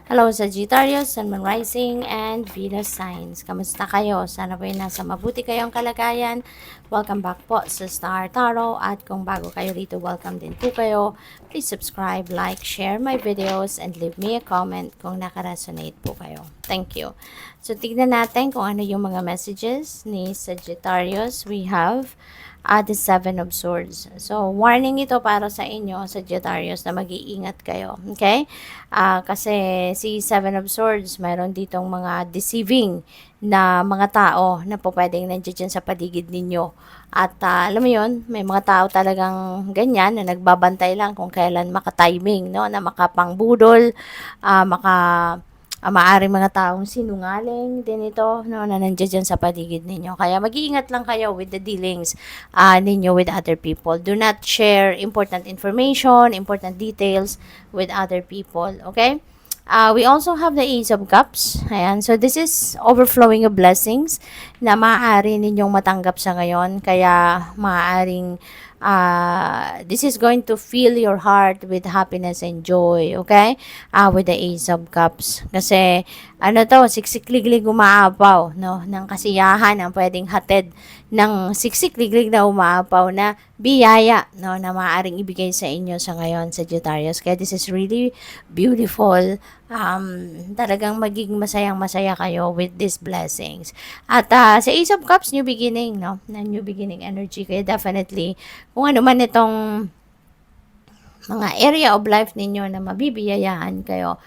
Hello Sagittarius, Sun, Moon Rising, and Venus Signs. Kamusta kayo? Sana po nasa mabuti kayong kalagayan. Welcome back po sa Star Tarot. At kung bago kayo rito, welcome din po kayo. Please subscribe, like, share my videos, and leave me a comment kung nakaresonate po kayo. Thank you. So, tignan natin kung ano yung mga messages ni Sagittarius. We have the Seven of Swords. So, warning ito para sa inyo, Sagittarius, na mag-iingat kayo. Okay? Kasi si Seven of Swords, mayroon ditong mga deceiving na mga tao na po pwedeng nandiyan sa paligid ninyo. At alam mo yun, may mga tao talagang ganyan na nagbabantay lang kung kailan maka-timing, no? Na makapangbudol, maka maaaring mga taong sinungaling din ito, no, na nandiyan sa paligid ninyo. Kaya mag-iingat lang kayo with the dealings ninyo with other people. Do not share important information, important details with other people. Okay? We also have the Ace of Cups. Ayan. So, this is overflowing of blessings na maaari ninyong matanggap sa ngayon. Kaya, maaaring this is going to fill your heart with happiness and joy. Okay? With the Ace of Cups. Kasi, ano to, siksik-liglig umaapaw, no? Ng kasiyahan ang pwedeng hatid ng siksik-liglig na umaapaw na biyaya, no? Na maaaring ibigay sa inyo sa ngayon, Sagittarius. Kaya this is really beautiful. Talagang magiging masayang-masaya kayo with these blessings. At sa Ace of Cups, new beginning, no? Na new beginning energy. Kaya definitely, kung ano man itong mga area of life ninyo na mabibiyayaan kayo,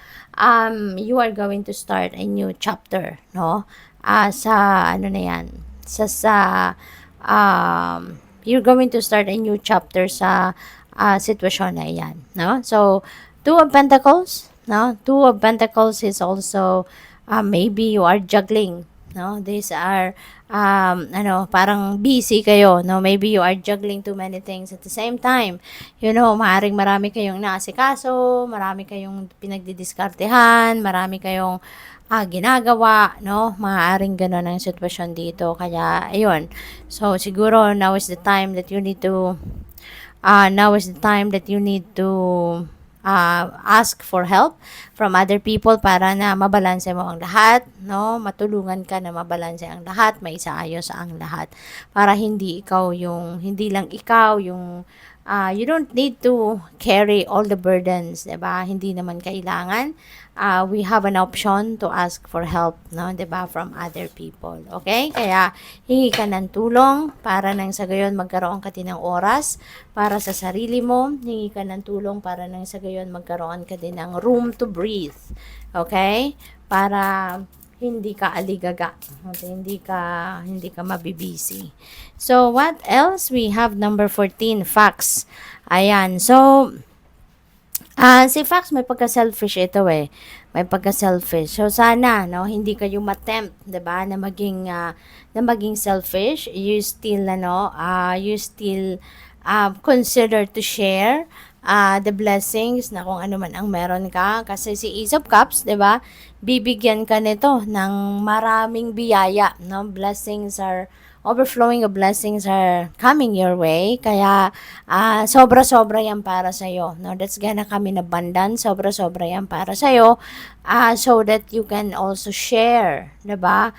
you are going to start a new chapter, no? Sa, ano na yan, you're going to start a new chapter sa sitwasyon na yan, no? So, Two of Pentacles, no? Two of Pentacles is also, maybe you are juggling, no? These are, parang busy kayo, no? Maybe you are juggling too many things at the same time. You know, maaring marami kayong naasikaso, marami kayong pinagdidiskartehan, marami kayong ginagawa, no? Maaaring gano'n ang sitwasyon dito. Kaya, ayun. So, siguro, now is the time that you need to ask for help from other people para na mabalanse mo ang lahat, no? Matulungan ka na mabalanse ang lahat, maisaayos ang lahat. Para hindi lang ikaw yung you don't need to carry all the burdens, 'di ba? Hindi naman kailangan. We have an option to ask for help, no, 'di ba, from other people. Okay? Kaya hingi ka ng tulong para nang sa gayon magkaroon ka din ng oras para sa sarili mo. Hingi ka ng tulong para nang sa gayon magkaroon ka din ng room to breathe. Okay? Para hindi ka aligaga. Okay? Hindi ka mabibisi. So, what else? We have number 14, facts. Ayan. So, si Fox may pagka-selfish ito eh. May pagka-selfish. So sana no, hindi kayo matempt, 'di ba, na maging selfish. You still consider to share the blessings na kung ano man ang meron ka, kasi si Ace of Cups, 'di ba? Bibigyan ka nito ng maraming biyaya, no? Overflowing of blessings are coming your way. Kaya, sobra-sobra yan para sa'yo. No? That's gonna come in abundance. Sobra-sobra yan para sa'yo. So that you can also share. Diba?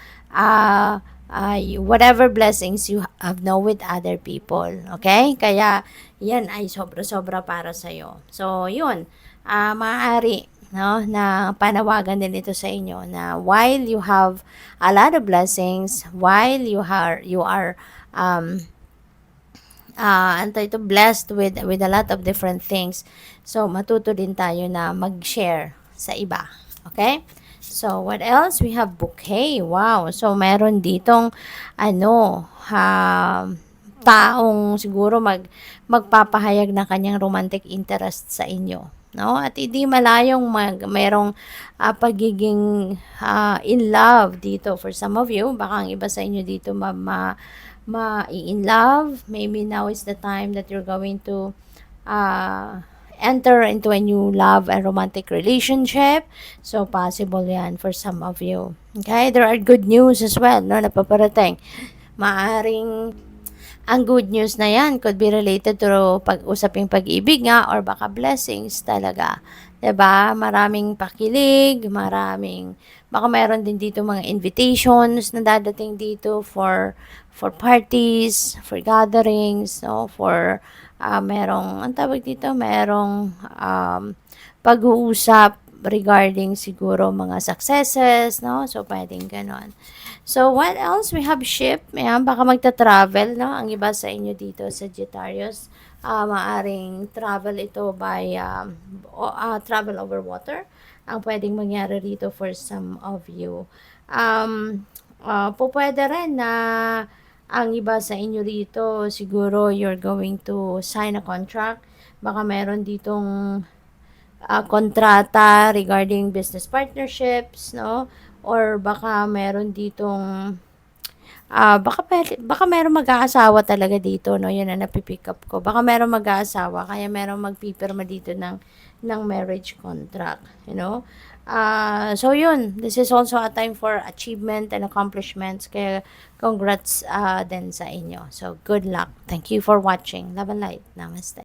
Whatever blessings you have know with other people. Okay? Kaya, yan ay sobra-sobra para sa'yo. So, yun. Maaari, no, na panawagan din ito sa inyo na while you have a lot of blessings, while you are blessed with a lot of different things, so matuto din tayo na mag-share sa iba. Okay? So, what else? We have bouquet. Wow. So, meron ditong taong siguro magpapahayag ng kanyang romantic interest sa inyo, no? At hindi malayong mayroong pagiging in love dito for some of you. Baka ang iba sa inyo dito in love. Maybe now is the time that you're going to enter into a new love and romantic relationship. So, possible yan for some of you. Okay? There are good news as well, no, na paparating. Maaring Ang good news na yan could be related to pag-usaping pag-ibig nga or baka blessings talaga. 'Di ba? Maraming pakilig, baka meron din dito mga invitations na dadating dito for parties, for gatherings, no, for merong ang tawag dito, merong pag-uusap regarding siguro mga successes, no? So, pwedeng ganon. So, what else? We have ship. Ayan, baka magta-travel, no? Ang iba sa inyo dito, Sagittarius, maaring travel ito by travel over water. Ang pwedeng mangyari rito for some of you. Pwede rin na ang iba sa inyo rito, siguro you're going to sign a contract. Baka meron ditong kontrata regarding business partnerships, no? Or baka meron ditong baka meron mag-aasawa talaga dito, no? Yun ang napipick up ko. Baka meron mag-aasawa, kaya meron magpipirma dito ng marriage contract, you know? So yun, this is also a time for achievement and accomplishments. Kaya congrats din sa inyo. So good luck. Thank you for watching. Love and light. Namaste.